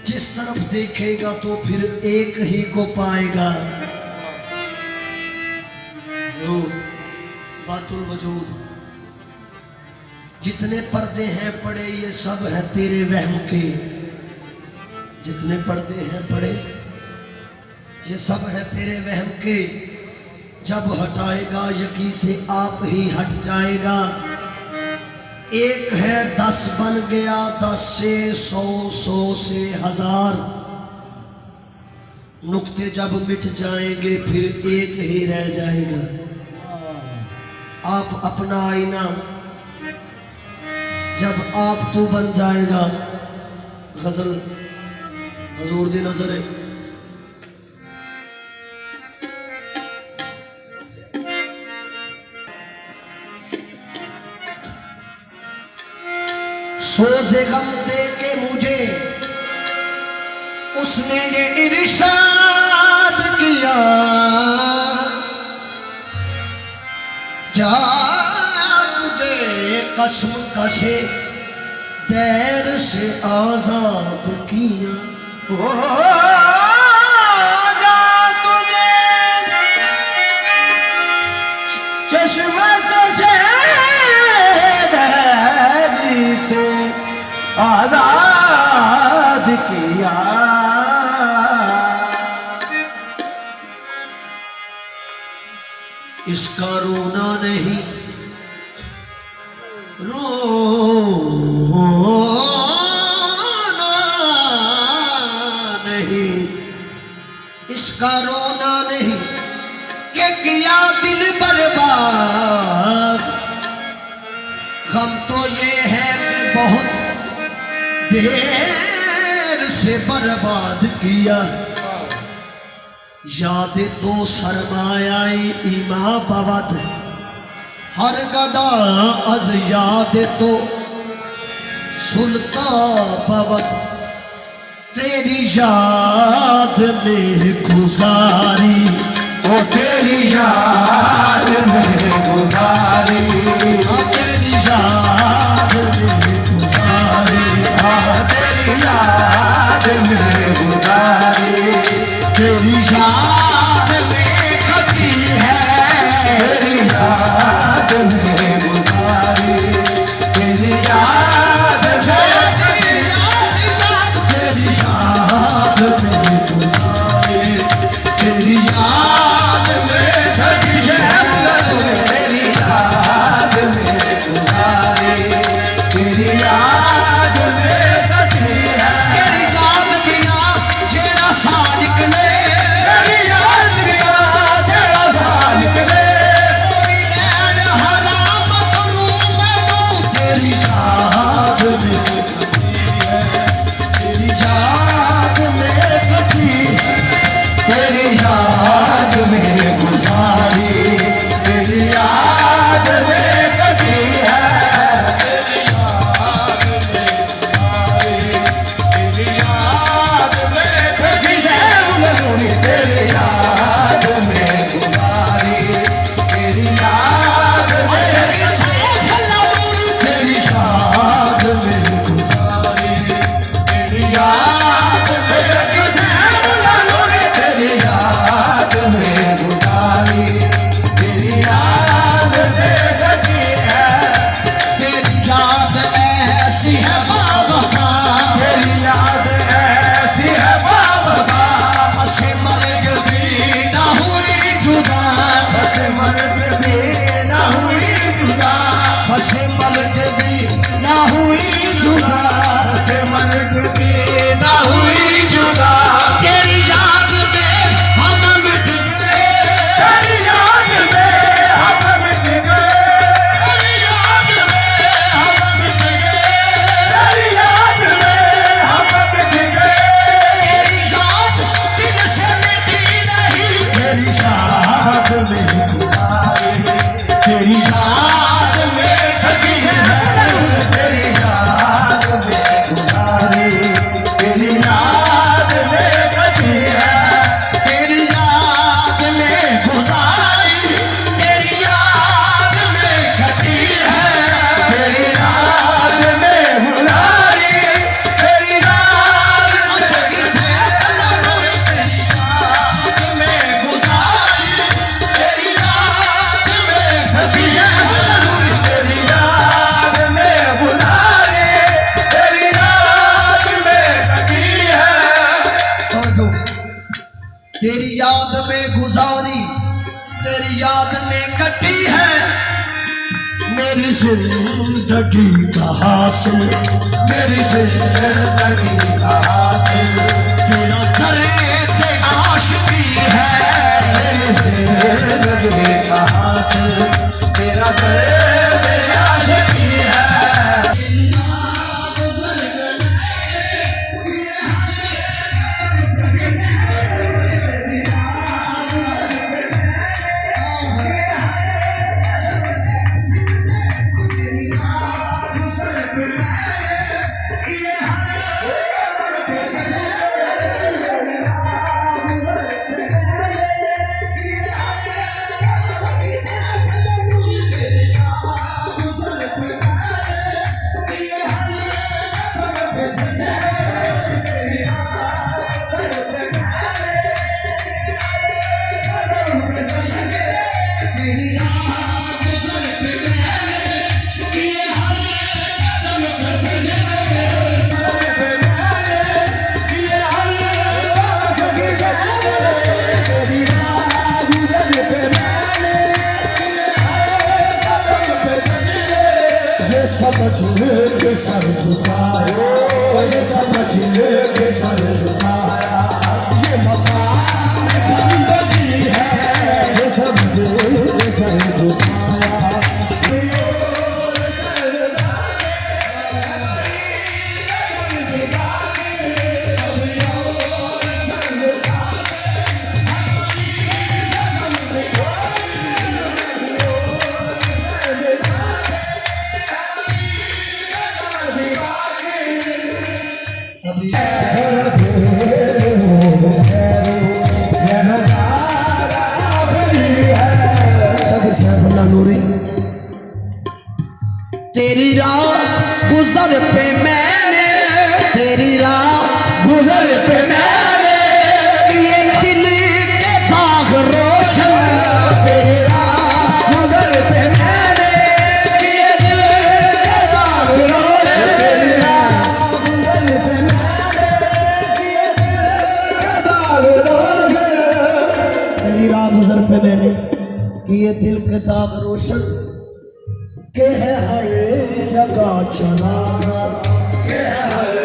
जिस तरफ देखेगा तो फिर एक ही को पाएगा। वातुल वजूद, जितने पर्दे हैं पड़े ये सब है तेरे वहम के। जितने पर्दे हैं पड़े ये सब है तेरे वहम के। जब हटाएगा यकी से आप ही हट जाएगा। एक है 10 बन गया 10 से 100, 100 से 1000। नुक्ते जब मिट जाएंगे फिर एक ही रह जाएगा। आप अपना आईना जब आप तू बन जाएगा। गजल हजूर दी नजर है। सोज़े गम दे के मुझे उसने ये इरशाद किया, जा तुझे कसम कसे पैर से आजाद किया। जा तुझे चश्मा कसे से आजाद किया। इसका रोना नहीं इसका रोना नहीं कि किया दिल बर्बाद। गम तो ये है कि बहुत देर से बर्बाद किया। याद तो सरमायाई इमा पवत हर गदा अज याद तो सुल्तान पवत। तेरी याद में गुजारी, ओ तेरी याद में गुजारी, तेरी याद में गुजारी, तेरी याद में गुजारी। तेरी याद में कटी है, तेरी याद में गुजारी, तेरी याद में तेरी याद में गुजारी, तेरी याद में सजी है, तेरी याद में गुजारी, तेरी याद में कटी है। तेरी याद बिना जेड़ा सा निकले, तेरी याद बिना तेरा सा निकले। कोई लैन हराम करूं मैनू तेरी याद में कटी है, तेरी याद में कटी है, तेरी याद में गुजारी, तेरी याद में कटी है। तेरी याद में गुजारी, तेरी याद में सखी से बुलबुली, तेरी याद में गुजारी, तेरी याद में तेरी याद में गुजारी, तेरी याद में सखी से बुलबुली, तेरी याद में गुजारी, तेरी याद में कटी है। तेरी याद ऐसी है बाबा, तेरी याद ऐसी है बाबा, बसे मर्ग भी ना हुई जुदा, बस मर्द भी ना हुई जुदा, बसे मर्ग भी ना हुई जुदा, बस मर्द भी ना हुई जुदा। तेरी याद में हम मिट गए, तेरी याद में हम मिट गए, तेरी याद में हम मिट गए, तेरी याद में हम मिट गए। तेरी याद दिल से मिटी नहीं, तेरी याद में गुजारी, तेरी याद में सखी से तेरी याद में गुजारी, तेरी याद तेरी याद में गुजारी, तेरी याद में कटी है मेरी जिंदगी का हासिल, मेरी जिंदगी का हासिल। तेरा दर्द आशिकी है मेरी जिंदगी का हासिल, तेरा दर्द आशिकी है। समझ के सर झुकायो, ये समझ के सर झुकाया, ये मकान बंदगी है, ये समझ के सर झुकाया। तेरी राह गुजर पे मैंने, तेरी राह गुजर पे मैंने ये दिल के दाग रोशन, तेरी राह गुजर पे मैंने ये दिल के दाग रोशन, तेरी राह गुजर पे मैंने ये दिल के दाग रोशन, तेरी राह गुजर पे मैंने किए दिल के दाग रोशन, के है हर जगह चला, के है हर